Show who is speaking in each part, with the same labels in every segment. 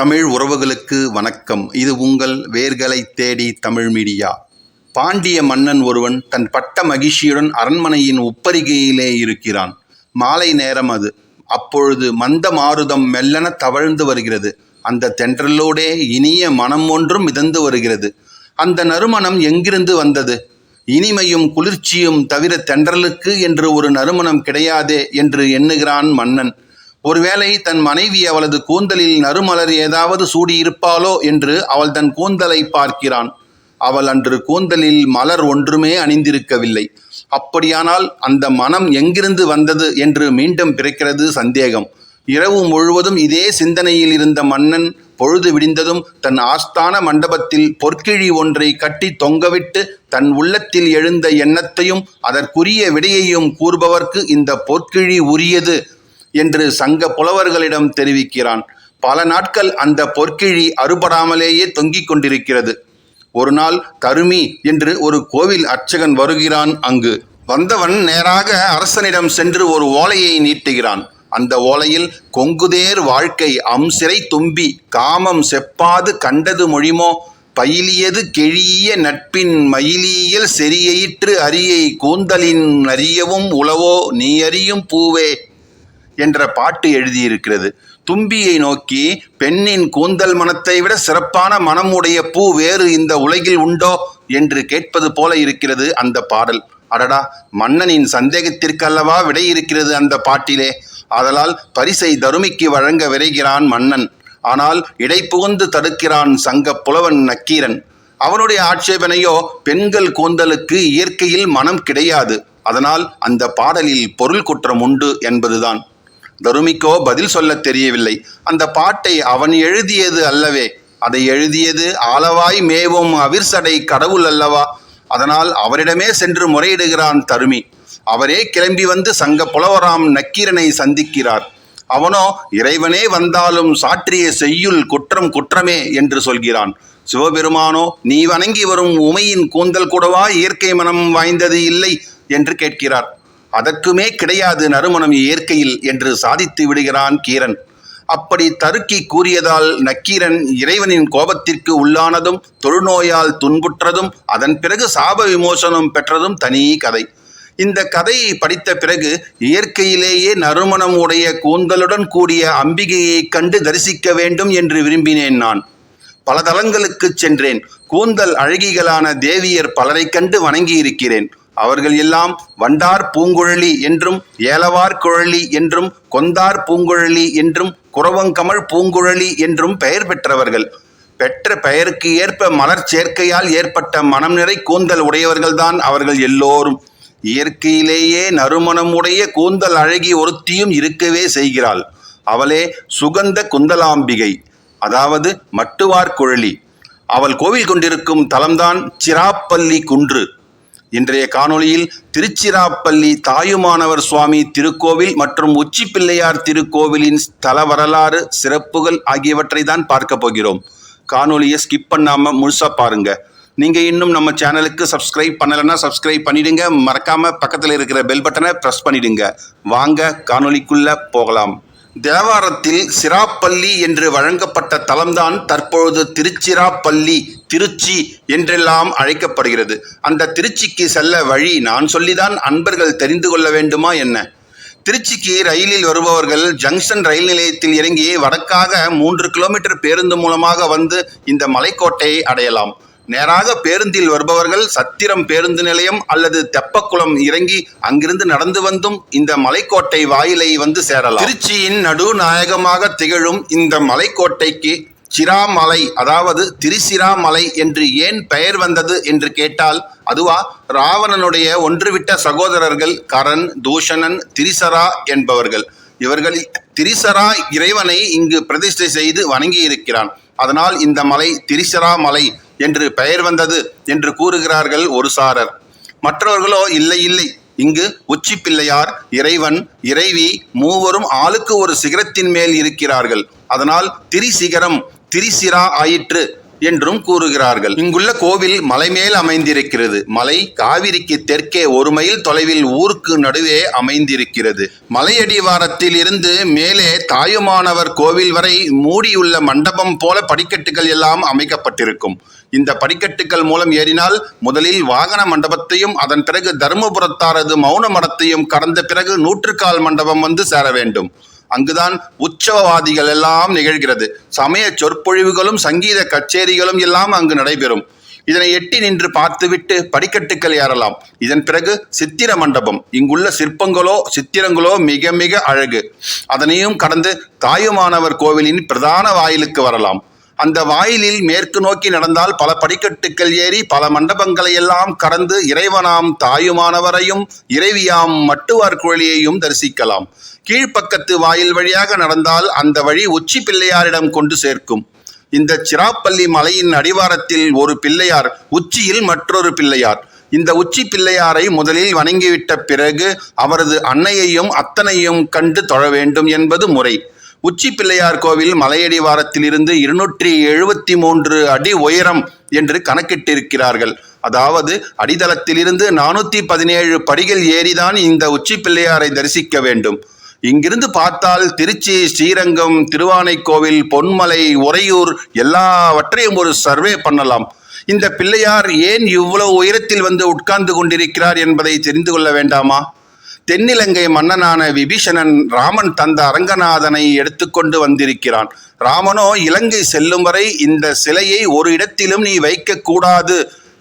Speaker 1: தமிழ் உறவுகளுக்கு வணக்கம். இது உங்கள் வேர்களை தேடி தமிழ் மீடியா. பாண்டிய மன்னன் ஒருவன் தன் பட்ட மகிழ்ச்சியுடன் அரண்மனையின் உப்பரிகையிலே இருக்கிறான். மாலை நேரம் அது. அப்பொழுது மந்த மாருதம் மெல்லென தவழ்ந்து வருகிறது. அந்த தென்றலோடே இனிய மனம் ஒன்றும் மிதந்து வருகிறது. அந்த நறுமணம் எங்கிருந்து வந்தது? இனிமையும் குளிர்ச்சியும் தவிர தென்றலுக்கு என்று ஒரு நறுமணம் கிடையாதே என்று எண்ணுகிறான் மன்னன். ஒருவேளை தன் மனைவி அவளது கூந்தலில் நறுமலர் ஏதாவது சூடியிருப்பாளோ என்று அவள் தன் கூந்தலை பார்க்கிறான். அவள் அன்று கூந்தலில் மலர் ஒன்றுமே அணிந்திருக்கவில்லை. அப்படியானால் அந்த மனம் எங்கிருந்து வந்தது என்று மீண்டும் பிறக்கிறது சந்தேகம். இரவு முழுவதும் இதே சிந்தனையில் இருந்த மன்னன் பொழுது விடிந்ததும் தன் ஆஸ்தான மண்டபத்தில் பொற்கிழி ஒன்றை கட்டி தொங்கவிட்டு தன் உள்ளத்தில் எழுந்த எண்ணத்தையும் அதற்குரிய விடையையும் கூறுபவர்க்கு இந்த பொற்கிழி உரியது என்று சங்க புலவர்களிடம் தெரிவிக்கிறான். பல நாட்கள் அந்த பொற்கிழி அறுபடாமலேயே தொங்கிக் கொண்டிருக்கிறது. ஒரு நாள் தருமி என்று ஒரு கோவில் அர்ச்சகன் வருகிறான். அங்கு வந்தவன் நேராக அரசனிடம் சென்று ஒரு ஓலையை நீட்டுகிறான். அந்த ஓலையில் கொங்குதேர் வாழ்க்கை அம்சிறை தும்பி காமம் செப்பாது கண்டது மொழிமோ பயிலியது கெழிய நட்பின் மயிலியல் செறியிற்று அரியை கூந்தலின் அறியவும் உளவோ நீ அறியும் பூவே என்ற பாட்டு எழுதியிருக்கிறது. தும்பியை நோக்கி, பெண்ணின் கூந்தல் மனத்தை விட சிறப்பான மனம் உடைய பூ வேறு இந்த உலகில் உண்டோ என்று கேட்பது போல இருக்கிறது அந்த பாடல். அடடா, மன்னனின் சந்தேகத்திற்கல்லவா விடை இருக்கிறது அந்த பாட்டிலே. ஆதலால் பரிசை தருமிக்கு வழங்க விரைகிறான் மன்னன். ஆனால் இடைப்புகுந்து தடுக்கிறான் சங்க புலவன் நக்கீரன். அவனுடைய ஆட்சேபனையோ பெண்கள் கூந்தலுக்கு இயற்கையில் மனம் கிடையாது, அதனால் அந்த பாடலில் பொருள் குற்றம் உண்டு என்பதுதான். தருமிக்கோ பதில் சொல்ல தெரியவில்லை. அந்த பாட்டை அவன் எழுதியது அல்லவே. அதை எழுதியது ஆலவாய் மேவும் அவிர்சடை கடவுள் அல்லவா. அதனால் அவரிடமே சென்று முறையிடுகிறான் தருமி. அவரே கிளம்பி வந்து சங்க புலவராம் நக்கீரனை சந்திக்கிறார். அவனோ இறைவனே வந்தாலும் சாற்றிய செய்யுள் குற்றம் குற்றமே என்று சொல்கிறான். சிவபெருமானோ நீ வணங்கி வரும் உமையின் கூந்தல் கூடவா இயற்கை மனம் வாய்ந்தது இல்லை என்று கேட்கிறார். அதற்குமே கிடையாது நறுமணம் இயற்கையில் என்று சாதித்து விடுகிறான் கீரன். அப்படி தருக்கி கூறியதால் நக்கீரன் இறைவனின் கோபத்திற்கு உள்ளானதும் தொழுநோயால் துன்புற்றதும் அதன் பிறகு சாப விமோசனம் பெற்றதும் தனி கதை. இந்த கதையை படித்த பிறகு இயற்கையிலேயே நறுமணம் உடைய கூந்தலுடன் கூடிய அம்பிகையை கண்டு தரிசிக்க வேண்டும் என்று விரும்பினேன். நான் பல தலங்களுக்கு சென்றேன். கூந்தல் அழகிகளான தேவியர் பலரை கண்டு வணங்கி இருக்கிறேன். அவர்கள் எல்லாம் வண்டார் பூங்குழலி என்றும் ஏலவார் குழலி என்றும் கொந்தார் பூங்குழலி என்றும் குரவங்கமழ் பூங்குழலி என்றும் பெயர் பெற்றவர்கள். பெற்ற பெயருக்கு ஏற்ப மலர் சேர்க்கையால் ஏற்பட்ட மனம் நிறை கூந்தல் உடையவர்கள்தான் அவர்கள் எல்லோரும். இயற்கையிலேயே நறுமணம் உடைய கூந்தல் அழகி ஒருத்தியும் இருக்கவே செய்கிறாள். அவளே சுகந்த குந்தலாம்பிகை, அதாவது மட்டுவார் குழலி. அவள் கோவில் கொண்டிருக்கும் தலம்தான் சிராப்பள்ளி குன்று. இன்றைய காணொளியில் திருச்சிராப்பள்ளி தாயுமானவர் சுவாமி திருக்கோவில் மற்றும் உச்சி பிள்ளையார் திருக்கோவிலின் ஸ்தல வரலாறு, சிறப்புகள் ஆகியவற்றை தான் பார்க்க போகிறோம். காணொளியை ஸ்கிப் பண்ணாமல் முழுசாக பாருங்க. நீங்கள் இன்னும் நம்ம சேனலுக்கு சப்ஸ்கிரைப் பண்ணலைன்னா சப்ஸ்கிரைப் பண்ணிடுங்க. மறக்காமல் பக்கத்தில் இருக்கிற பெல் பட்டனை ப்ரெஸ் பண்ணிடுங்க. வாங்க காணொளிக்குள்ளே போகலாம். தேவாரத்தில் சிராப்பள்ளி என்று வழங்கப்பட்ட தலம்தான் தற்பொழுது திருச்சிராப்பள்ளி, திருச்சி என்றெல்லாம் அழைக்கப்படுகிறது. அந்த திருச்சிக்கு செல்ல வழி நான் சொல்லிதான் அன்பர்கள் தெரிந்து கொள்ள வேண்டுமா என்ன? திருச்சிக்கு ரயிலில் வருபவர்கள் ஜங்ஷன் ரயில் நிலையத்தில் இறங்கி வடக்காக 3 கிலோமீட்டர் பேருந்து மூலமாக வந்து இந்த மலைக்கோட்டையை அடையலாம். நேராக பேருந்தில் வருபவர்கள் சத்திரம் பேருந்து நிலையம் அல்லது தெப்பக்குளம் இறங்கி அங்கிருந்து நடந்து வந்தும் இந்த மலைக்கோட்டை வாயிலை வந்து சேரலாம். திருச்சியின் நடுநாயகமாக திகழும் இந்த மலைக்கோட்டைக்கு சிராமலை, அதாவது திரிசிராமலை என்று ஏன் பெயர் வந்தது என்று கேட்டால், அதுவா ராவணனுடைய ஒன்றுவிட்ட சகோதரர்கள் கரன், தூஷணன், திரிசரா என்பவர்கள். இவர்கள் திரிசரா இறைவனை இங்கு பிரதிஷ்டை செய்து வணங்கி இருக்கிறான். அதனால் இந்த மலை திரிசரா மலை என்று பெயர் வந்தது என்று கூறுகிறார்கள் ஒரு சாரர். மற்றவர்களோ இல்லை இல்லை, இங்கு உச்சி பிள்ளையார், இறைவன், இறைவி மூவரும் ஆளுக்கு ஒரு சிகரத்தின் மேல் இருக்கிறார்கள். அதனால் திரிசிகரம் திரிசிரா ஆயிற்று. என்றும் கூறுகிறார்கள். இங்குள்ள கோவில் மலை மேல் அமைந்திருக்கிறது. மலை காவிரிக்கு தெற்கே 1 மைல் தொலைவில் ஊருக்கு நடுவே அமைந்திருக்கிறது. மலையடிவாரத்தில் இருந்து மேலே தாயுமானவர் கோவில் வரை மூடியுள்ள மண்டபம் போல படிக்கட்டுகள் எல்லாம் அமைக்கப்பட்டிருக்கும். இந்த படிக்கட்டுகள் மூலம் ஏறினால் முதலில் வாகன மண்டபத்தையும் அதன் பிறகு தர்மபுரத்தாரது மௌன மடத்தையும் கடந்த பிறகு நூற்றுக்கால் மண்டபம் வந்து சேர வேண்டும். அங்குதான் உற்சவவாதிகள் எல்லாம் நிகழ்கிறது. சமய சொற்பொழிவுகளும் சங்கீத கச்சேரிகளும் எல்லாம் அங்கு நடைபெறும். இதனை எட்டி நின்று பார்த்துவிட்டு படிக்கட்டுகள் ஏறலாம். இதன் பிறகு சித்திர மண்டபம். இங்குள்ள சித்திரங்களோ மிக மிக அழகு. அதனையும் கடந்து தாயுமானவர் கோவிலின் பிரதான வாயிலுக்கு வரலாம். அந்த வாயிலில் மேற்கு நோக்கி நடந்தால் பல படிக்கட்டுகள் ஏறி பல மண்டபங்களை எல்லாம் கடந்து இறைவனாம் தாயுமானவரையும் இறைவியாம் மட்டுவார்குழலியையும் தரிசிக்கலாம். கீழ்ப்பக்கத்து வாயில் வழியாக நடந்தால் அந்த வழி உச்சி பிள்ளையாரிடம் கொண்டு சேர்க்கும். இந்த சிராப்பள்ளி மலையின் அடிவாரத்தில் ஒரு பிள்ளையார், உச்சியில் மற்றொரு பிள்ளையார். இந்த உச்சி பிள்ளையாரை முதலில் வணங்கிவிட்ட பிறகு அவரது அன்னையையும் அத்தனையும் கண்டு தொழ வேண்டும் என்பது முறை. உச்சி பிள்ளையார் கோவில் மலையடிவாரத்தில் இருந்து 273 அடி உயரம் என்று கணக்கிட்டிருக்கிறார்கள். அதாவது அடித்தளத்திலிருந்து 417 படிகள் ஏறிதான் இந்த உச்சி பிள்ளையாரை தரிசிக்க வேண்டும். இங்கிருந்து பார்த்தால் திருச்சி, ஸ்ரீரங்கம், திருவானைக்கோவில், பொன்மலை, உறையூர் எல்லாவற்றையும் ஒரு சர்வே பண்ணலாம். இந்த பிள்ளையார் ஏன் இவ்வளவு உயரத்தில் வந்து உட்கார்ந்து கொண்டிருக்கிறார் என்பதை தெரிந்து கொள்ள வேண்டாமா? தென்னிலங்கை மன்னனான விபீஷணன் ராமன் தந்த அரங்கநாதனை எடுத்துக்கொண்டு வந்திருக்கிறான். ராமனோ இலங்கை செல்லும் வரை இந்த சிலையை ஒரு இடத்திலும் நீ வைக்க கூடாது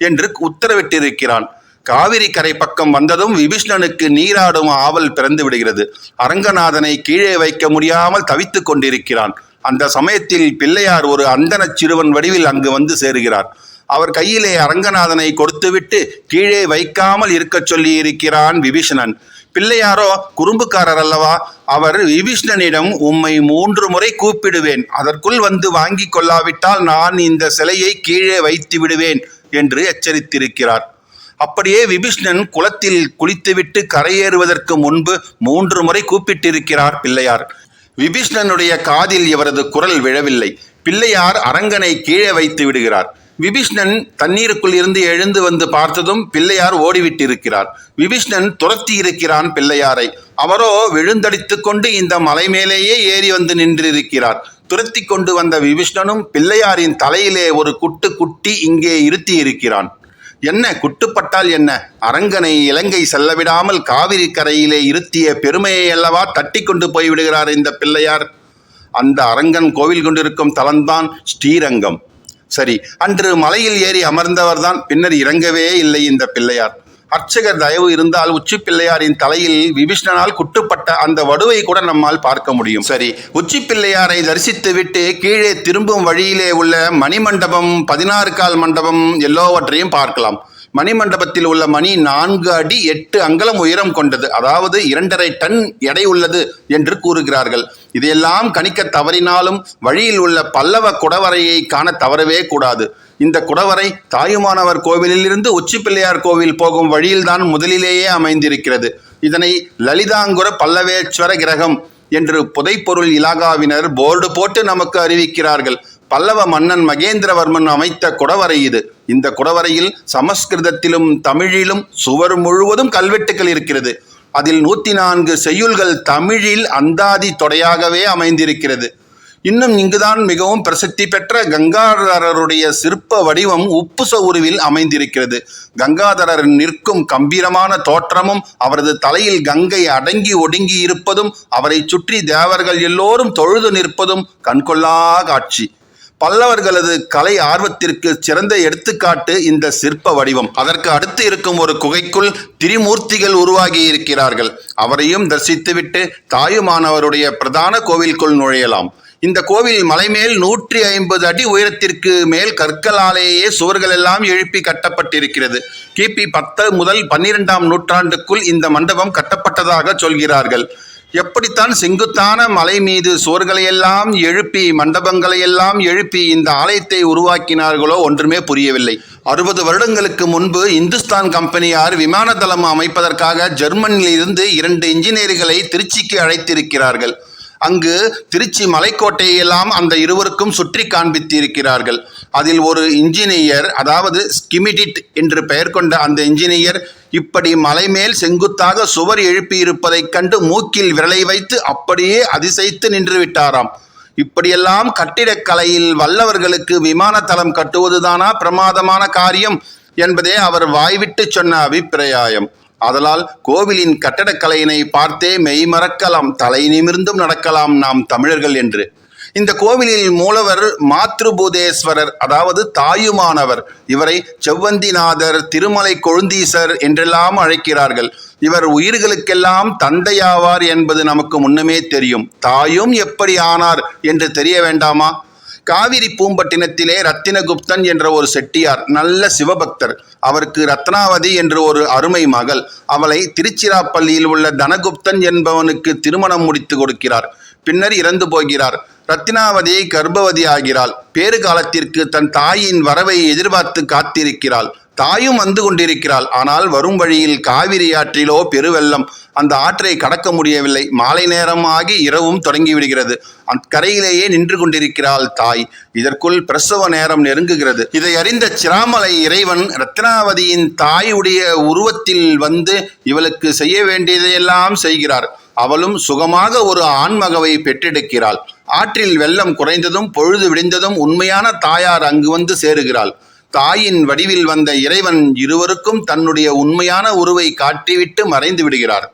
Speaker 1: என்று உத்தரவிட்டிருக்கிறான். காவிரி கரை பக்கம் வந்ததும் விபீஷணனுக்கு நீராடும் ஆவல் பிறந்து விடுகிறது. அரங்கநாதனை கீழே வைக்க முடியாமல் தவித்து கொண்டிருக்கிறான். அந்த சமயத்தில் பிள்ளையார் ஒரு அந்தன சிறுவன் வடிவில் அங்கு வந்து சேருகிறார். அவர் கையிலே அரங்கநாதனை கொடுத்துவிட்டு கீழே வைக்காமல் இருக்க சொல்லி இருக்கிறான் விபீஷணன். பிள்ளையாரோ குறும்புக்காரர் அல்லவா? அவர் விபீஷணனிடம் உம்மை 3 முறை கூப்பிடுவேன், அதற்குள் வந்து வாங்கி கொள்ளாவிட்டால் நான் இந்த சிலையை கீழே வைத்து விடுவேன் என்று எச்சரித்திருக்கிறார். அப்படியே விபீஷணன் குளத்தில் குளித்துவிட்டு கரையேறுவதற்கு முன்பு 3 முறை கூப்பிட்டிருக்கிறார் பிள்ளையார். விபீஷணனுடைய காதில் இவரது குரல் விழவில்லை. பிள்ளையார் அரங்கனை கீழே வைத்து விடுகிறார். விபீஷணன் தண்ணீருக்குள் இருந்து எழுந்து வந்து பார்த்ததும் பிள்ளையார் ஓடிவிட்டிருக்கிறார். விபீஷணன் துரத்தி இருக்கிறான் பிள்ளையாரை. அவரோ விழுந்தடித்து கொண்டு இந்த மலை மேலேயே ஏறி வந்து நின்றிருக்கிறார். துரத்தி கொண்டு வந்த விபீஷணனும் பிள்ளையாரின் தலையிலே ஒரு குட்டி இங்கே இருத்தி இருக்கிறான். என்ன குட்டுப்பட்டால் என்ன? அரங்கனை இலங்கை செல்லவிடாமல் காவிரி கரையிலே இருத்திய பெருமையை அல்லவா தட்டி கொண்டு போய்விடுகிறார் இந்த பிள்ளையார். அந்த அரங்கன் கோவில் கொண்டிருக்கும் தலம்தான் ஸ்ரீரங்கம். சரி, அன்று மலையில் ஏறி அமர்ந்தவர்தான், பின்னர் இறங்கவே இல்லை இந்த பிள்ளையார். அர்ச்சகர் தயவு இருந்தால் உச்சி பிள்ளையாரின் தலையில் விபீஷணனால் குட்டுப்பட்ட அந்த வடுவை கூட நம்மால் பார்க்க முடியும். சரி, உச்சி பிள்ளையாரை தரிசித்து விட்டு கீழே திரும்பும் வழியிலே உள்ள மணிமண்டபம், 16 கால் மண்டபம் எல்லாவற்றையும் பார்க்கலாம். மணிமண்டபத்தில் உள்ள மணி 4 அடி 8 அங்குலம் உயரம் கொண்டது. அதாவது 2.5 டன் எடை உள்ளது என்று கூறுகிறார்கள். இதையெல்லாம் கணிக்க தவறினாலும் வழியில் உள்ள பல்லவ குடவரையை காண தவறவே கூடாது. இந்த குடவரை தாயுமானவர் கோவிலிலிருந்து உச்சி பிள்ளையார் கோவில் போகும் வழியில்தான் முதலிலேயே அமைந்திருக்கிறது. இதனை லலிதாங்குர பல்லவேஸ்வர கிரகம் என்று புதைப்பொருள் இலாகாவினர் போர்டு போட்டு நமக்கு அறிவிக்கிறார்கள். பல்லவ மன்னன் மகேந்திரவர்மன் அமைத்த குடவரை இது. இந்த குடவரையில் சமஸ்கிருதத்திலும் தமிழிலும் சுவர் முழுவதும் கல்வெட்டுகள் இருக்கிறது. அதில் 104 செய்யுள்கள் தமிழில் அந்தாதி தொடையாகவே அமைந்திருக்கிறது. இன்னும் இங்குதான் மிகவும் பிரசித்தி பெற்ற கங்காதரருடைய சிற்ப வடிவம் உப்புச உருவில் அமைந்திருக்கிறது. கங்காதரர் நிற்கும் கம்பீரமான தோற்றமும் அவரது தலையில் கங்கை அடங்கி ஒடுங்கி இருப்பதும் அவரை சுற்றி தேவர்கள் எல்லோரும் தொழுது நிற்பதும் கண்கொள்ளா காட்சி. பல்லவர்களது கலை ஆர்வத்திற்கு சிறந்த எடுத்துக்காட்டு இந்த சிற்ப வடிவம். அதற்கு அடுத்து இருக்கும் ஒரு குகைக்குள் திரிமூர்த்திகள் உருவாகி இருக்கிறார்கள். அவரையும் தரிசித்துவிட்டு தாயுமானவருடைய பிரதான கோவிலுக்குள் நுழையலாம். இந்த கோவில் மலைமேல் 150 அடி உயரத்திற்கு மேல் கற்களாலேயே சுவர்கள் எல்லாம் எழுப்பி கட்டப்பட்டிருக்கிறது. கிபி 10 முதல் 12ஆம் நூற்றாண்டுக்குள் இந்த மண்டபம் கட்டப்பட்டதாக சொல்கிறார்கள். எப்படித்தான் செங்குத்தான மலை மீது சுவர்களையெல்லாம் எழுப்பி மண்டபங்களையெல்லாம் எழுப்பி இந்த ஆலயத்தை உருவாக்கினார்களோ ஒன்றுமே புரியவில்லை. 60 வருடங்களுக்கு முன்பு இந்துஸ்தான் கம்பெனியார் விமான தளம் அமைப்பதற்காக ஜெர்மனியிலிருந்து 2 இன்ஜினியர்களை திருச்சிக்கு அழைத்திருக்கிறார்கள். அங்கு திருச்சி மலைக்கோட்டையெல்லாம் அந்த இருவருக்கும் சுற்றி காண்பித்திருக்கிறார்கள். அதில் ஒரு இன்ஜினியர், அதாவது ஸ்கிமிடிட் என்று பெயர் கொண்ட அந்த இன்ஜினியர் இப்படி மலை மேல் செங்குத்தாக சுவர் எழுப்பியிருப்பதைக் கண்டு மூக்கில் விரலை வைத்து அப்படியே அதிசயித்து நின்று விட்டாராம். இப்படியெல்லாம் கட்டிடக்கலையில் வல்லவர்களுக்கு விமான தளம் கட்டுவதுதானா பிரமாதமான காரியம் என்பதே அவர் வாய்விட்டு சொன்ன அபிப்பிராயம். ஆதலால் கோவிலின் கட்டடக்கலையினை பார்த்தே மெய்மறக்கலாம், தலை நிமிர்ந்தும் நடக்கலாம் நாம் தமிழர்கள் என்று. இந்த கோவிலில் மூலவர் மாத்ருபூதேஸ்வரர், அதாவது தாயுமானவர். இவரை செவ்வந்திநாதர், திருமலை கொழுந்தீசர் என்றெல்லாம் அழைக்கிறார்கள். இவர் உயிர்களுக்கெல்லாம் தந்தையாவார் என்பது நமக்கு முன்னமே தெரியும். தாயும் எப்படி ஆனார் என்று தெரிய வேண்டாமா? காவிரி பூம்பட்டினத்திலே ரத்தினகுப்தன் என்ற ஒரு செட்டியார், நல்ல சிவபக்தர். அவருக்கு ரத்னாவதி என்று ஒரு அருமை மகள். அவளை திருச்சிராப்பள்ளியில் உள்ள தனகுப்தன் என்பவனுக்கு திருமணம் முடித்து கொடுக்கிறார். பின்னர் இறந்து போகிறார். ரத்தினாவதி கர்ப்பவதி ஆகிறாள். பேறு காலத்திற்கு தன் தாயின் வரவை எதிர்பார்த்து காத்திருக்கிறாள். தாயும் வந்து கொண்டிருக்கிறாள். ஆனால் வரும் வழியில் காவிரி ஆற்றிலோ பெருவெள்ளம். அந்த ஆற்றை கடக்க முடியவில்லை. மாலை நேரம் ஆகி இரவும் தொடங்கிவிடுகிறது. அக்கரையிலேயே நின்று கொண்டிருக்கிறாள் தாய். இதற்குள் பிரசவ நேரம் நெருங்குகிறது. இதை அறிந்த சிராமலை இறைவன் ரத்னாவதியின் தாயுடைய உருவத்தில் வந்து இவளுக்கு செய்ய வேண்டியதையெல்லாம் செய்கிறார். அவளும் சுகமாக ஒரு ஆண்மகவை பெற்றெடுக்கிறாள். ஆற்றில் வெள்ளம் குறைந்ததும் பொழுது விடிந்ததும் உண்மையான தாயார் அங்கு வந்து சேருகிறாள். தாயின் வடிவில் வந்த இறைவன் இருவருக்கும் தன்னுடைய உண்மையான உருவை காட்டிவிட்டு மறைந்து விடுகிறார்.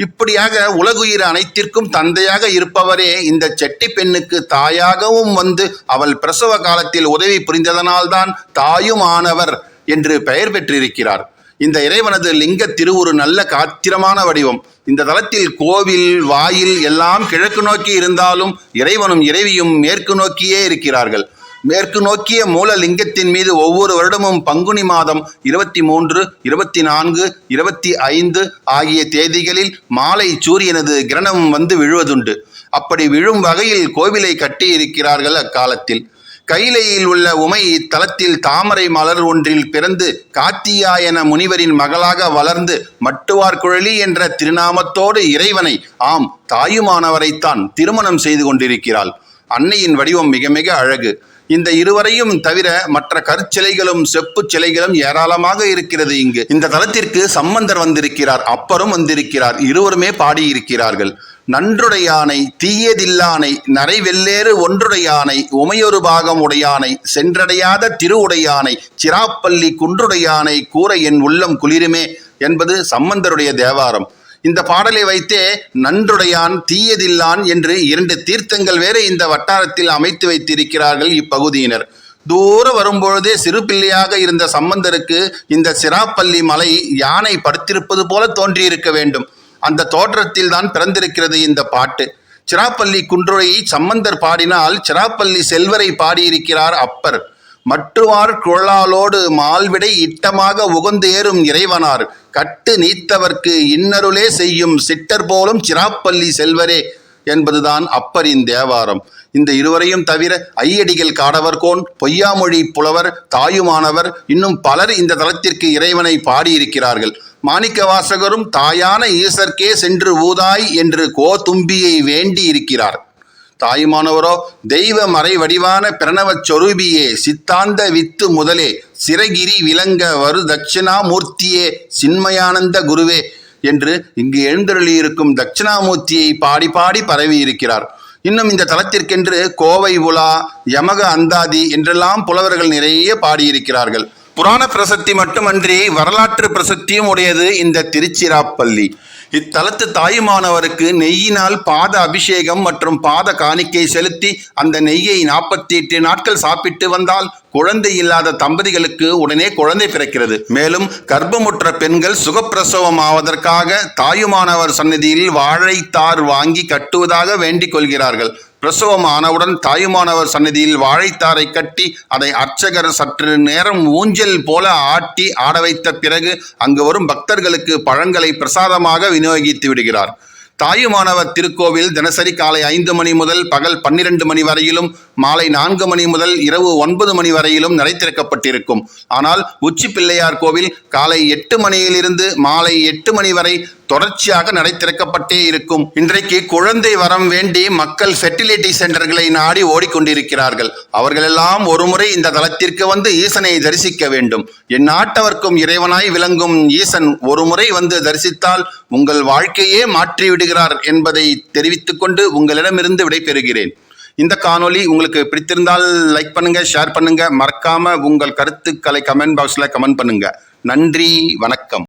Speaker 1: இப்படியாக உலகுயிர் அனைத்திற்கும் தந்தையாக இருப்பவரே இந்த செட்டி பெண்ணுக்கு தாயாகவும் வந்து அவள் பிரசவ காலத்தில் உதவி புரிந்ததனால்தான் தாயும் ஆனவர் என்று பெயர் பெற்றிருக்கிறார். இந்த இறைவனது லிங்க திருவுரு நல்ல காத்திரமான வடிவம். இந்த தலத்தில் கோவில் வாயில் எல்லாம் கிழக்கு நோக்கி இருந்தாலும் இறைவனும் இறைவியும் மேற்கு நோக்கியே இருக்கிறார்கள். மேற்கு நோக்கிய மூல லிங்கத்தின் மீது ஒவ்வொரு வருடமும் பங்குனி மாதம் 23, 24, 25 ஆகிய தேதிகளில் மாலை சூரியனது கிரணம் வந்து விழுவதுண்டு. அப்படி விழும் வகையில் கோவிலை கட்டி இருக்கிறார்கள் அக்காலத்தில். கைலையில் உள்ள உமை இத்தலத்தில் தாமரை மலர் ஒன்றில் பிறந்து காத்தியாயன முனிவரின் மகளாக வளர்ந்து மட்டுவார்குழலி என்ற திருநாமத்தோடு இறைவனை, ஆம் தாயுமானவரைத்தான் திருமணம் செய்து கொண்டிருக்கிறாள். அன்னையின் வடிவம் மிக மிக அழகு. இந்த இருவரையும் தவிர மற்ற கற்சிலைகளும் செப்பு சிலைகளும் ஏராளமாக இருக்கிறது இங்கு. இந்த தலத்திற்கு சம்பந்தர் வந்திருக்கிறார், அப்பரும் வந்திருக்கிறார். இருவருமே பாடியிருக்கிறார்கள். நன்றுடையானை தீயதில்லானை நரைவெல்லேறு ஒன்றுடையானை உமையொரு பாகம் உடையானை சென்றடையாத திருவுடையானை சிராப்பள்ளி குன்றுடையானை கூற என் உள்ளம் குளிருமே என்பது சம்பந்தருடைய தேவாரம். இந்த பாடலை வைத்தே நன்றுடையான் தீயதில்லான் என்று 2 தீர்த்தங்கள் வேற இந்த வட்டாரத்தில் அமைத்து வைத்திருக்கிறார்கள் இப்பகுதியினர். தூர வரும்பொழுதே சிறு பிள்ளையாக இருந்த சம்பந்தருக்கு இந்த சிராப்பள்ளி மலை யானை படுத்திருப்பது போல தோன்றியிருக்க வேண்டும். அந்த தோற்றத்தில் தான் பிறந்திருக்கிறது இந்த பாட்டு. சிராப்பள்ளி குன்றுடையை சம்பந்தர் பாடினால் சிராப்பள்ளி செல்வரை பாடியிருக்கிறார் அப்பர். மட்டுவார் குழலாலோடு மால்விடை இட்டமாக உகந்து ஏறும் இறைவனார் கட்டு நீத்தவர்க்கு இன்னருளே செய்யும் சிட்டர் போலும் சிராப்பள்ளி செல்வரே என்பதுதான் அப்பரின் தேவாரம். இந்த இருவரையும் தவிர ஐயடிகள் காடவர்கோன், பொய்யாமொழி புலவர், தாயுமானவர், இன்னும் பலர் இந்த தலத்திற்கு இறைவனை பாடியிருக்கிறார்கள். மாணிக்க வாசகரும் தாயான ஈசர்க்கே சென்று ஊதாய் என்று கோதும்பியை வேண்டி இருக்கிறார். தாயுமானவரோ தெய்வ மறை வடிவான பிரணவச் சொரூபியே சித்தாந்த வித்து முதலே சிறகிரி விளங்க வரு தட்சிணாமூர்த்தியே சின்மயானந்த குருவே என்று இங்கு எழுந்தருளியிருக்கும் தட்சிணாமூர்த்தியை பாடி பாடி பரவி இருக்கிறார். இன்னும் இந்த தலத்திற்கென்று கோவை உலா, யமக அந்தாதி என்றெல்லாம் புலவர்கள் நிறைய பாடியிருக்கிறார்கள். புராண பிரசக்தி மட்டுமன்றி வரலாற்று பிரசக்தியும் உடையது இந்த திருச்சிராப்பள்ளி. இத்தலத்து தாயுமானவருக்கு நெய்யினால் பாத அபிஷேகம் மற்றும் பாத காணிக்கை செலுத்தி அந்த நெய்யை 48 நாட்கள் சாப்பிட்டு வந்தால் குழந்தை இல்லாத தம்பதிகளுக்கு உடனே குழந்தை பிறக்கிறது. மேலும் கர்ப்பமுற்ற பெண்கள் சுகப்பிரசவம் ஆவதற்காக தாயுமானவர் சன்னதியில் வாழைத்தார் வாங்கி கட்டுவதாக வேண்டிக் கொள்கிறார்கள். பிரசவம் ஆனவுடன் தாயுமானவர் சன்னதியில் வாழைத்தாரை கட்டி அதை அர்ச்சகர் சற்று நேரம் ஊஞ்சல் போல ஆட்டி ஆட வைத்த பிறகு அங்கு வரும் பக்தர்களுக்கு பழங்களை பிரசாதமாக விநியோகித்து விடுகிறார். தாயுமானவர் திருக்கோவில் தினசரி காலை 5 மணி முதல் பகல் 12 மணி வரையிலும், மாலை 4 மணி முதல் இரவு 9 மணி வரையிலும் நடை திறக்கப்பட்டிருக்கும். ஆனால் உச்சி பிள்ளையார் கோவில் காலை 8 மணியிலிருந்து மாலை 8 மணி வரை தொடர்ச்சியாக நடை திறக்கப்பட்டே இருக்கும். இன்றைக்கு குழந்தை வரம் வேண்டி மக்கள் ஃபெர்டிலிட்டி சென்டர்களை நாடி ஓடிக்கொண்டிருக்கிறார்கள். அவர்களெல்லாம் ஒருமுறை இந்த தலத்திற்கு வந்து ஈசனை தரிசிக்க வேண்டும். என் நாட்டவர்க்கும் இறைவனாய் விளங்கும் ஈசன் ஒருமுறை வந்து தரிசித்தால் உங்கள் வாழ்க்கையே மாற்றி விடுகிறார் என்பதை தெரிவித்துக் கொண்டு உங்களிடமிருந்து விடைபெறுகிறேன். இந்த காணொளி உங்களுக்கு பிடித்திருந்தால் லைக் பண்ணுங்க, ஷேர் பண்ணுங்க, மறக்காம உங்கள் கருத்துக்களை கமெண்ட் பாக்ஸ்ல கமெண்ட் பண்ணுங்க. நன்றி, வணக்கம்.